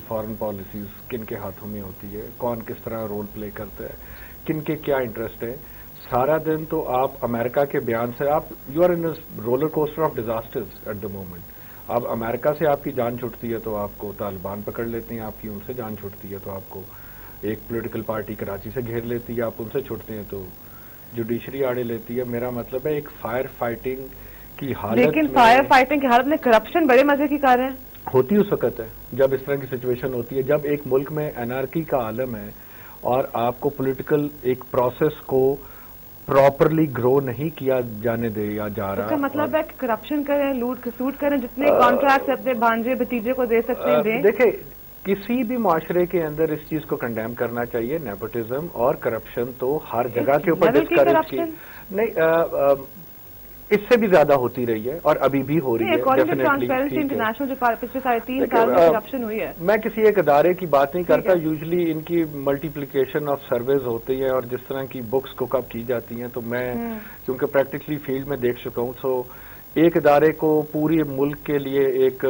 Foreign policies کن کے ہاتھوں میں ہوتی ہے, کون کس طرح رول پلے کرتا ہے, کن کے کیا انٹرسٹ ہے. سارا دن تو آپ امریکہ کے بیان سے آپ you are in roller coaster of disasters at the moment. اب امریکہ سے آپ کی جان چھٹتی ہے تو آپ کو طالبان پکڑ لیتے ہیں, آپ کی ان سے جان چھٹتی ہے تو آپ کو ایک پولیٹیکل پارٹی کراچی سے گھیر لیتی ہے, آپ ان سے چھٹتے ہیں تو جوڈیشری آڑے لیتی ہے. میرا مطلب ہے ایک فائر فائٹنگ کی حالت, لیکن فائر فائٹنگ کی حالت میں کرپشن بڑے مزے کی کار ہے ہوتی اس وقت ہے جب اس طرح کی سچویشن ہوتی ہے, جب ایک ملک میں انارکی کا عالم ہے اور آپ کو پولیٹیکل ایک پروسیس کو پراپرلی گرو نہیں کیا جانے دے یا جا رہا. اس کا مطلب ہے کہ کرپشن کریں, لوٹ کھسوٹ کریں, جتنے کانٹریکٹ اپنے بھانجے بھتیجے کو دے سکتے ہیں دیں. دیکھیں کسی بھی معاشرے کے اندر اس چیز کو کنڈیم کرنا چاہیے. نیپوٹزم اور کرپشن تو ہر جگہ کے اوپر ڈسکریج کی نہیں, اس سے بھی زیادہ ہوتی رہی ہے اور ابھی بھی ہو رہی ہے. ٹرانسپیرنسی انٹرنیشنل جو پچھلے 3.5 سال میں کرپشن ہوئی ہے. میں کسی ایک ادارے کی بات نہیں کرتا, یوزلی ان کی ملٹیپلیکیشن آف سرویز ہوتی ہے اور جس طرح کی بکس کو کب کی جاتی ہیں, تو میں کیونکہ پریکٹیکلی فیلڈ میں دیکھ چکا ہوں, سو ایک ادارے کو پورے ملک کے لیے ایک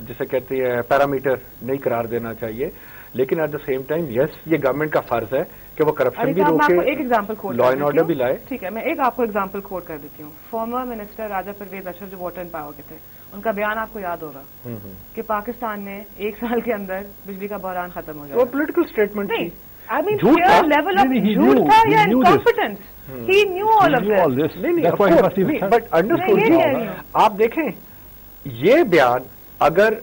جسے کہتے ہیں پیرامیٹر نہیں قرار دینا چاہیے, لیکن at the same time yes یہ گورنمنٹ کا فرض ہے کہ وہ کرپشن بھی روکے, ایک ایگزامپل لا اینڈ آرڈر بھی لائے. ٹھیک ہے, میں ایک آپ کو ایگزامپل کوٹ کر دیتی ہوں. فارمر منسٹر راجہ پرویز اشرف جو واٹر اینڈ پاور کے تھے, ان کا بیان آپ کو یاد ہوگا کہ پاکستان میں 1 سال کے اندر بجلی کا بحران ختم ہو جائے. وہ پولیٹیکل اسٹیٹمنٹ تھی, بٹ انڈرسٹوڈ. آپ دیکھیں یہ بیان اگر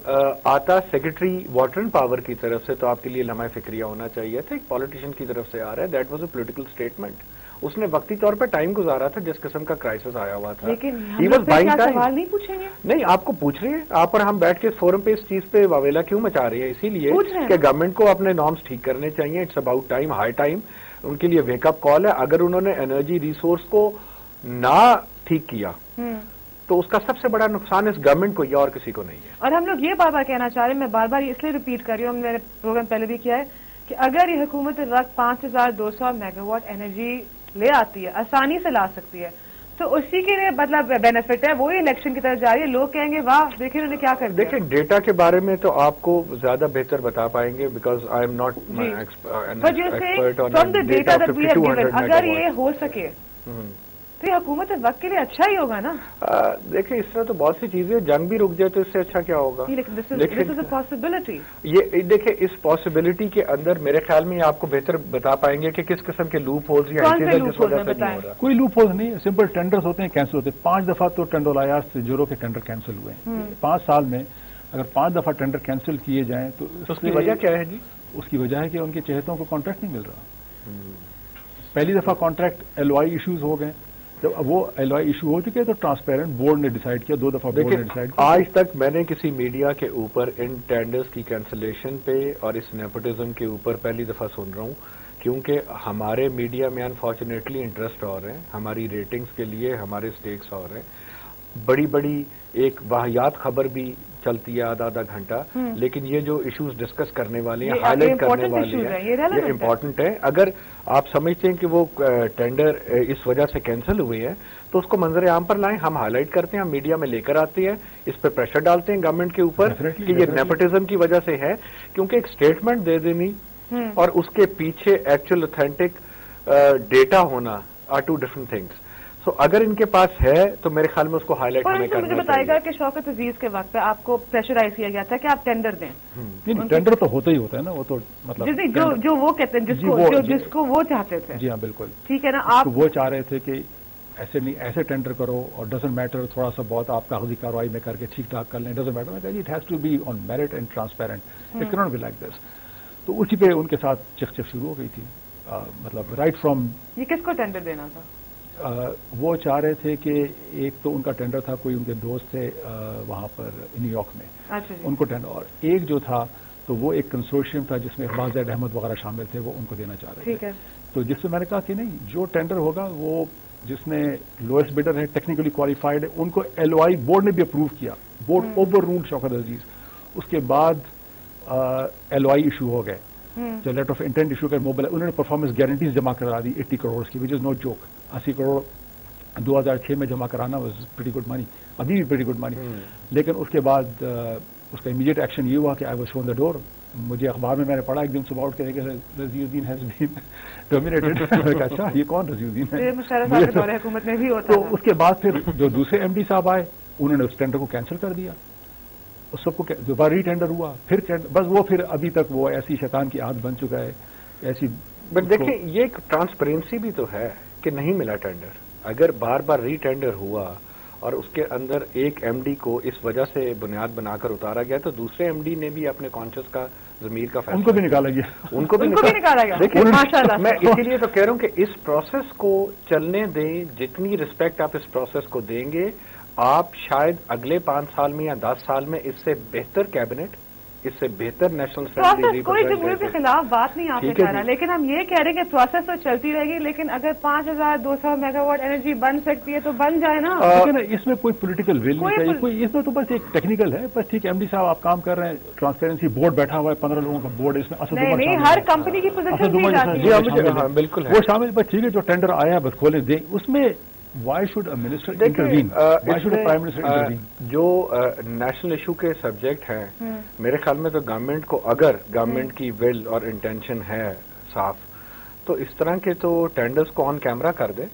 آتا سیکرٹری واٹر اینڈ پاور کی طرف سے تو آپ کے لیے لمحہ فکریہ ہونا چاہیے تھا. ایک پالیٹیشین کی طرف سے آ رہا ہے, that was a political statement. اس نے وقتی طور پہ ٹائم گزارا تھا جس قسم کا کرائسس آیا ہوا تھا. لیکن سوال نہیں پوچھیں گے. نہیں, آپ کو پوچھ رہے ہیں, آپ اور ہم بیٹھ کے اس فورم پہ اس چیز پہ واویلا کیوں مچا رہے ہیں؟ اسی لیے کہ گورنمنٹ کو اپنے نارمس ٹھیک کرنے چاہیے. It's about time, high time. ان کے لیے ویک اپ کال ہے. اگر انہوں نے انرجی ریسورس کو نہ ٹھیک کیا تو اس کا سب سے بڑا نقصان اس گورنمنٹ کو یا اور کسی کو نہیں ہے. اور ہم لوگ یہ بار بار کہنا چاہ رہے ہیں, میں بار بار اس لیے ریپیٹ کر رہی ہوں, میں نے پروگرام پہلے بھی کیا ہے, کہ اگر یہ حکومت وقت 5200 میگا واٹ انرجی لے آتی ہے, آسانی سے لا سکتی ہے, تو اسی کے لیے مطلب بینیفٹ ہے. وہی الیکشن کی طرف جا رہی ہے, لوگ کہیں گے واہ دیکھیں انہوں نے کیا کر دیا. دیکھیں ڈیٹا کے بارے میں تو آپ کو زیادہ بہتر بتا پائیں گے, because I am not expert from the data that we have given. اگر یہ ہو سکے تو یہ حکومت وقت کے لیے اچھا ہی ہوگا نا. دیکھیں اس طرح تو بہت سی چیزیں, جنگ بھی رک جائے تو اس سے اچھا کیا ہوگا. یہ دیکھیں اس پاسبلٹی کے اندر میرے خیال میں آپ کو بہتر بتا پائیں گے کہ کس قسم کے لوپ ہولز یا جس وجہ سے نہیں ہو رہا. کوئی لوپ ہولز نہیں, سمپل ٹینڈرز ہوتے ہیں, کینسل ہوتے ہیں. 5 دفعہ تو ٹنڈولایا سے جورو کے ٹینڈر کینسل ہوئے ہیں 5 سال میں. اگر 5 دفعہ ٹینڈر کینسل کیے جائیں تو اس کی وجہ کیا ہے جی؟ اس کی وجہ ہے کہ ان کے چہتوں کو کانٹریکٹ نہیں مل رہا. پہلی دفعہ کانٹریکٹ LOI ایشوز ہو گئے, جب وہ LOI ایشو ہو چکے تو ٹرانسپیرنٹ بورڈ نے ڈیسائیڈ کیا, 2 دفعہ بورڈ نے ڈیسائیڈ کیا. آج تک میں نے کسی میڈیا کے اوپر ان ٹینڈرز کی کینسلیشن پہ اور اس نیپوٹزم کے اوپر پہلی دفعہ سن رہا ہوں, کیونکہ ہمارے میڈیا میں انفارچونیٹلی انٹرسٹ اور ہیں, ہماری ریٹنگز کے لیے ہمارے سٹیکس اور ہیں. بڑی بڑی ایک واحیات خبر بھی چلتی ہے آدھا گھنٹہ, لیکن یہ جو ایشوز ڈسکس کرنے والے ہیں, ہائی لائٹ کرنے والے ہیں, یہ امپورٹنٹ ہے. اگر آپ سمجھتے ہیں کہ وہ ٹینڈر اس وجہ سے کینسل ہوئے ہیں تو اس کو منظر عام پر لائیں, ہم ہائی لائٹ کرتے ہیں, ہم میڈیا میں لے کر آتے ہیں, اس پہ پریشر ڈالتے ہیں گورنمنٹ کے اوپر کہ یہ نیپوٹزم کی وجہ سے ہے. کیونکہ ایک اسٹیٹمنٹ دے دینی اور اس کے پیچھے ایکچوئل اوتھینٹک ڈیٹا ہونا آر 2 ڈفرنٹ تھنگس. تو اگر ان کے پاس ہے تو میرے خیال میں اس کو ہائی لائٹ ہمیں کرنا چاہیے. بتائے گا کہ شوکت عزیز کے وقت پہ آپ کو پریشرائز کیا گیا تھا کہ آپ ٹینڈر دیں. ٹینڈر تو ہوتا ہی ہوتا ہے نا, وہ تو مطلب جو وہ کہتے ہیں جس کو وہ چاہتے تھے. جی ہاں بالکل ٹھیک ہے نا. آپ وہ چاہ رہے تھے کہ ایسے نہیں, ایسے ٹینڈر کرو اور ڈزنٹ میٹر, تھوڑا سا بہت آپ کاغذی کارروائی میں کر کے ٹھیک ٹھاک کر لیں, doesn't matter. It has to be on merit and transparent, it can't be like this. تو اسی پہ ان کے ساتھ چک شروع ہو گئی تھی. مطلب رائٹ فرام یہ کس کو ٹینڈر دینا تھا؟ وہ چاہ رہے تھے کہ ایک تو ان کا ٹینڈر تھا, کوئی ان کے دوست تھے وہاں پر نیو یارک میں, ان کو ٹینڈر, اور ایک جو تھا تو وہ ایک کنسورشیم تھا جس میں اقبال زید احمد وغیرہ شامل تھے, وہ ان کو دینا چاہ رہے تھے. تو جس سے میں نے کہا کہ نہیں, جو ٹینڈر ہوگا وہ جس میں لوئسٹ بیڈر ہے, ٹیکنیکلی کوالیفائڈ ہے, ان کو LOI بورڈ نے بھی اپروو کیا, board over ruled Shaukat Aziz. اس کے بعد LOI ایشو ہو گئے, جو لیٹر آف انٹینٹ ایشو کر موبائل, انہوں نے پرفارمنس گارنٹیز جمع کرا دی 80 کروڑ کی, وچ از نو جوک. 80 کروڑ 2006 میں جمع کرانا واز پریٹی گڈ منی, ابھی بھی پریٹی گڈ منی. لیکن اس کے بعد اس کا امیڈیٹ ایکشن یہ ہوا کہ آئی واز شون دا ڈور, مجھے اخبار میں نے پڑھا ایک دن صبح اٹھ کے دیکھا رضی الدین ہیز بین ٹرمینیٹڈ. اچھا یہ کون رضی الدین ہے؟ حکومت میں بھی ہوتا. تو اس کے بعد پھر جو دوسرے ایم ڈی صاحب آئے انہوں نے اس ٹینڈر کو کینسل کر دیا. اس سب کو دوبارہ ری ٹینڈر ہوا پھر بس وہ پھر ابھی تک وہ ایسی شیطان کی عادت بن چکا ہے ایسی. بٹ دیکھیں یہ ایک ٹرانسپیرنسی بھی تو ہے کہ نہیں ملا ٹینڈر. اگر بار بار ری ٹینڈر ہوا اور اس کے اندر ایک ایم ڈی کو اس وجہ سے بنیاد بنا کر اتارا گیا تو دوسرے ایم ڈی نے بھی اپنے کانشیس کا ضمیر کا فیصلہ ان کو بھی نکالا گیا. ان کو بھی نکالا گیا. دیکھیں میں اسی لیے تو کہہ رہا ہوں کہ اس پروسیس کو چلنے دیں. جتنی رسپیکٹ آپ اس پروسیس کو دیں گے آپ شاید اگلے 5 سال میں یا 10 سال میں اس سے بہتر کیبنٹ اس سے بہتر نیشنل اسمبلی کوئی جمہوریت کے خلاف بات نہیں آپ نے کہا, لیکن ہم یہ کہہ رہے ہیں کہ پروسیس تو چلتی رہے گی, لیکن اگر 5200 میگا واٹ انرجی بن سکتی ہے تو بن جائے نا. اس میں کوئی پولیٹیکل ول نہیں چاہیے کوئی, اس میں تو بس ایک ٹیکنیکل ہے. بس ٹھیک ہے ایم ڈی صاحب آپ کام کر رہے ہیں, ٹرانسپیرنسی بورڈ بیٹھا ہوا ہے 15 لوگوں کا بورڈ, اس میں نہیں ہر کمپنی کی پوزیشن بالکل وہ شامل. بس ٹھیک ہے جو ٹینڈر آیا ہے بس کھولیں دیں. اس میں why should a minister intervene, why should a prime minister intervene. جو نیشنل ایشو کے سبجیکٹ ہیں میرے خیال میں تو گورنمنٹ کو اگر گورنمنٹ کی ول اور انٹینشن ہے صاف تو اس طرح کے تو ٹینڈرز کو آن کیمرہ کر دے.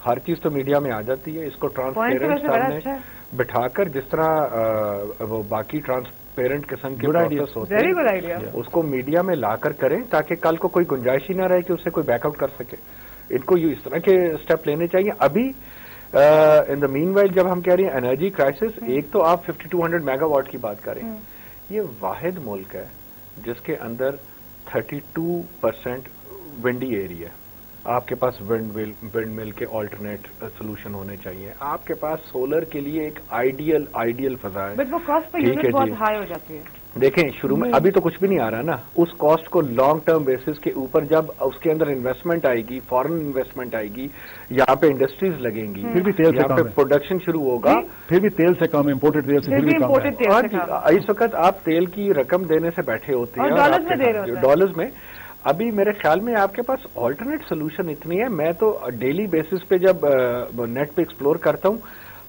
ہر چیز تو میڈیا میں آ جاتی ہے. اس کو ٹرانسپیرنٹ سامنے بٹھا کر جس طرح وہ باقی ٹرانسپیرنٹ قسم کے پروسیس ہوتے ہیں اس کو میڈیا میں لا کر کریں تاکہ کل کو کوئی گنجائش ہی نہ رہے کہ اس سے کوئی بیک آؤٹ کر سکے. ان کو اس طرح کے اسٹیپ لینے چاہیے. ابھی ان دا مین وائل جب ہم کہہ رہے ہیں انرجی کرائسس, ایک تو آپ 5200 میگا واٹ کی بات کریں. یہ واحد ملک ہے جس کے اندر 32% ونڈی ایریا. آپ کے پاس ونڈ مل کے آلٹرنیٹ سولوشن ہونے چاہیے. آپ کے پاس سولر کے لیے ایک آئیڈیل فضا ہے. بٹ وہ کاسٹ پہ یونٹ بہت ہائی ہو جاتی ہے. دیکھیں شروع میں ابھی تو کچھ بھی نہیں آ رہا نا. اس کاسٹ کو لانگ ٹرم بیسس کے اوپر جب اس کے اندر انویسٹمنٹ آئے گی, فارن انویسٹمنٹ آئے گی, یہاں پہ انڈسٹریز لگیں گی, پھر بھی تیل یہاں پہ پروڈکشن شروع ہوگا, پھر بھی تیل سے کم, امپورٹڈ تیل سے پھر بھی کم. اس وقت آپ تیل کی رقم دینے سے بیٹھے ہوتے ہیں ڈالرز میں. ابھی میرے خیال میں آپ کے پاس آلٹرنیٹ سولوشن اتنی ہے. میں تو ڈیلی بیسس پہ جب نیٹ پہ ایکسپلور کرتا ہوں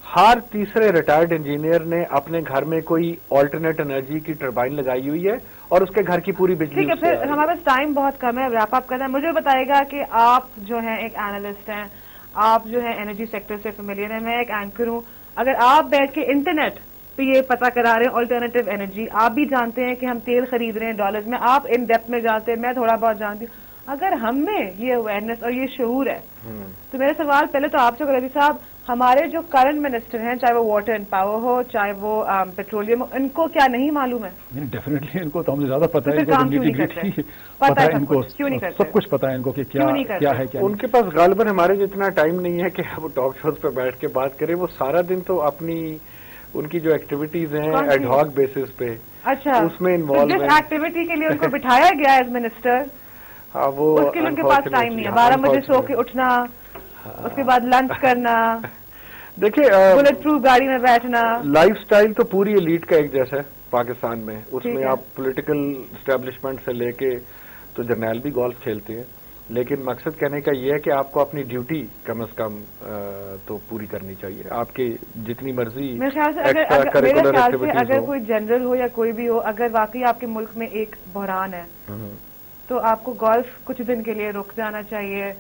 ہر تیسرے ریٹائرڈ انجینئر نے اپنے گھر میں کوئی آلٹرنیٹ انرجی کی ٹربائن لگائی ہوئی ہے اور اس کے گھر کی پوری بجلی. ٹھیک ہے, پھر ہمارے پاس ٹائم بہت کم ہے, ریپ اپ کرنا ہے. مجھے بتائے گا کہ آپ جو ہیں ایک اینالسٹ ہیں, آپ جو ہیں انرجی سیکٹر سے فیملیئر ہیں, میں ایک اینکر ہوں. اگر آپ بیٹھ کے انٹرنیٹ پہ یہ پتا کرا رہے ہیں آلٹرنیٹو انرجی, آپ بھی جانتے ہیں کہ ہم تیل خرید رہے ہیں ڈالرز میں, آپ ان ڈیپتھ میں جانتے ہیں, میں تھوڑا بہت جانتی ہوں. اگر ہم میں یہ اویئرنیس اور یہ شعور ہے تو میرا سوال پہلے تو آپ سے رضی صاحب, ہمارے جو کرنٹ منسٹر ہیں چاہے وہ واٹر اینڈ پاور ہو چاہے وہ پیٹرولیم ہو, ان کو کیا نہیں معلوم ہے؟ ڈیفینیٹلی ان کو تو ہم سے زیادہ پتا ہے, پتا ہے ان کو سب کچھ پتا ہے ان کو کہ کیا ہے. ان کے پاس غالباً ہمارے جتنا ٹائم نہیں ہے کہ وہ ٹاک شوز پہ بیٹھ کے بات کریں. وہ سارا دن تو اپنی ان کی جو ایکٹیویٹیز ہیں ایڈ ہاک بیسس پہ اس میں انوالو جس ایکٹیویٹی کے لیے ان کو بٹھایا گیا ایز منسٹر وہ اس کے لیے ان کے پاس ٹائم نہیں ہے. 12 بجے سو کے اٹھنا, اس کے بعد لنچ کرنا, دیکھیں بلٹ پروف گاڑی میں بیٹھنا. لائف سٹائل تو پوری ایلیٹ کا ایک جیسا ہے پاکستان میں. اس میں آپ پولیٹیکل اسٹیبلشمنٹ سے لے کے تو جرنیل بھی گولف کھیلتے ہیں, لیکن مقصد کہنے کا یہ ہے کہ آپ کو اپنی ڈیوٹی کم از کم تو پوری کرنی چاہیے. آپ کی جتنی مرضی میرے خیال سے اگر کوئی جنرل ہو یا کوئی بھی ہو, اگر واقعی آپ کے ملک میں ایک بحران ہے تو آپ کو گولف کچھ دن کے لیے رک جانا چاہیے,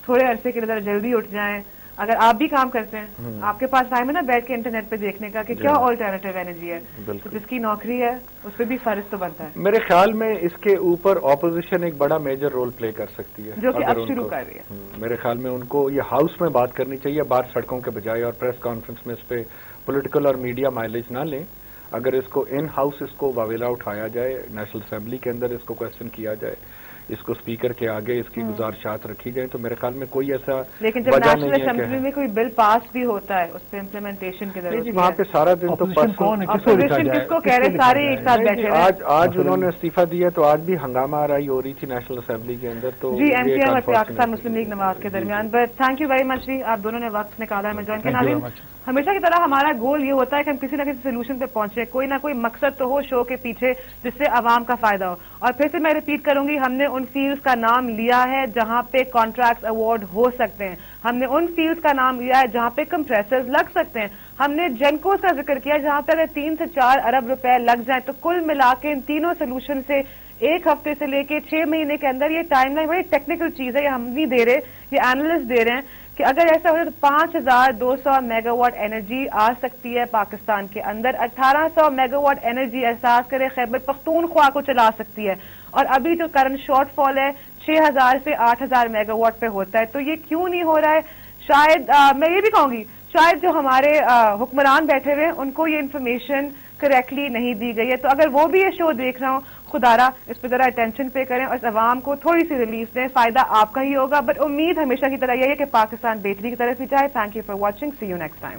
تھوڑے عرصے کے لیے ذرا جلدی اٹھ جائیں. اگر آپ بھی کام کرتے ہیں, آپ کے پاس ٹائم ہے نا بیٹھ کے انٹرنیٹ پہ دیکھنے کا کہ کیا آلٹرنیٹو انرجی ہے, تو جس کی نوکری ہے اس پہ بھی فرض تو بنتا ہے. میرے خیال میں اس کے اوپر اپوزیشن ایک بڑا میجر رول پلے کر سکتی ہے, جو کہ اب شروع کر رہی ہے. میرے خیال میں ان کو یہ ہاؤس میں بات کرنی چاہیے باہر سڑکوں کے بجائے, اور پریس کانفرنس میں اس پہ پولیٹیکل اور میڈیا مائلیج نہ لیں. اگر اس کو ان ہاؤس اس کو واویلا اٹھایا جائے, نیشنل اسمبلی کے اندر اس کو کوشچن کیا جائے, اس کو اسپیکر کے آگے اس کی گزارشات رکھی جائیں, تو میرے خیال میں کوئی ایسا لیکن جب نیشنل اسمبلی میں کوئی بل پاس بھی ہوتا ہے اس پہ امپلیمنٹیشن کی ضرورت ہے. وہاں پہ سارا دن تو اپوزیشن کس کو کہہ رہے سارے ایک ساتھ بیٹھے ہیں. آج انہوں نے استعفیٰ دیا تو آج بھی ہنگامہ آرائی ہو رہی تھی نیشنل اسمبلی کے اندر. تو جی ایم پی ایم اور پاکستان مسلم لیگ نواز کے درمیان. But thank you very much جی, آپ دونوں نے وقت نکالا ہے جوائن کے. ناظرین ہمیشہ کی طرح ہمارا گول یہ ہوتا ہے کہ ہم کسی نہ کسی سولوشن پہ پہنچے, کوئی نہ کوئی مقصد تو ہو شو کے پیچھے جس سے عوام کا فائدہ ہو. اور پھر سے میں ریپیٹ کروں گی, ہم نے ان فیلڈز کا نام لیا ہے جہاں پہ کانٹریکٹس اوارڈ ہو سکتے ہیں, ہم نے ان فیلڈز کا نام لیا ہے جہاں پہ کمپریسرز لگ سکتے ہیں, ہم نے جنکوز کا ذکر کیا جہاں پہ اگر 3 سے 4 ارب روپے لگ جائیں تو کل ملا کے ان تینوں سولوشن سے 1 ہفتے سے لے کے 6 مہینے کے اندر. یہ ٹائم لائن بڑی ٹیکنیکل چیز ہے, یہ ہم نہیں دے رہے, یہ اینالسٹ دے رہے ہیں کہ اگر ایسا ہو تو 5200 میگا واٹ انرجی آ سکتی ہے پاکستان کے اندر. 1800 میگا واٹ انرجی احساس کرے خیبر پختونخوا کو چلا سکتی ہے, اور ابھی جو کرنٹ شارٹ فال ہے 6000 سے 8000 میگا واٹ پہ ہوتا ہے. تو یہ کیوں نہیں ہو رہا ہے؟ شاید میں یہ بھی کہوں گی شاید جو ہمارے حکمران بیٹھے ہوئے ان کو یہ انفارمیشن کریکٹلی نہیں دی گئی ہے. تو اگر وہ بھی یہ شو دیکھ رہا ہوں, خدارا اس پہ ذرا اٹینشن پے کریں اور اس عوام کو تھوڑی سی ریلیف دیں, فائدہ آپ کا ہی ہوگا. بٹ امید ہمیشہ کی طرح یہ ہے کہ پاکستان بہتری کی طرف ہی جائے. Thank you for watching, see you next time.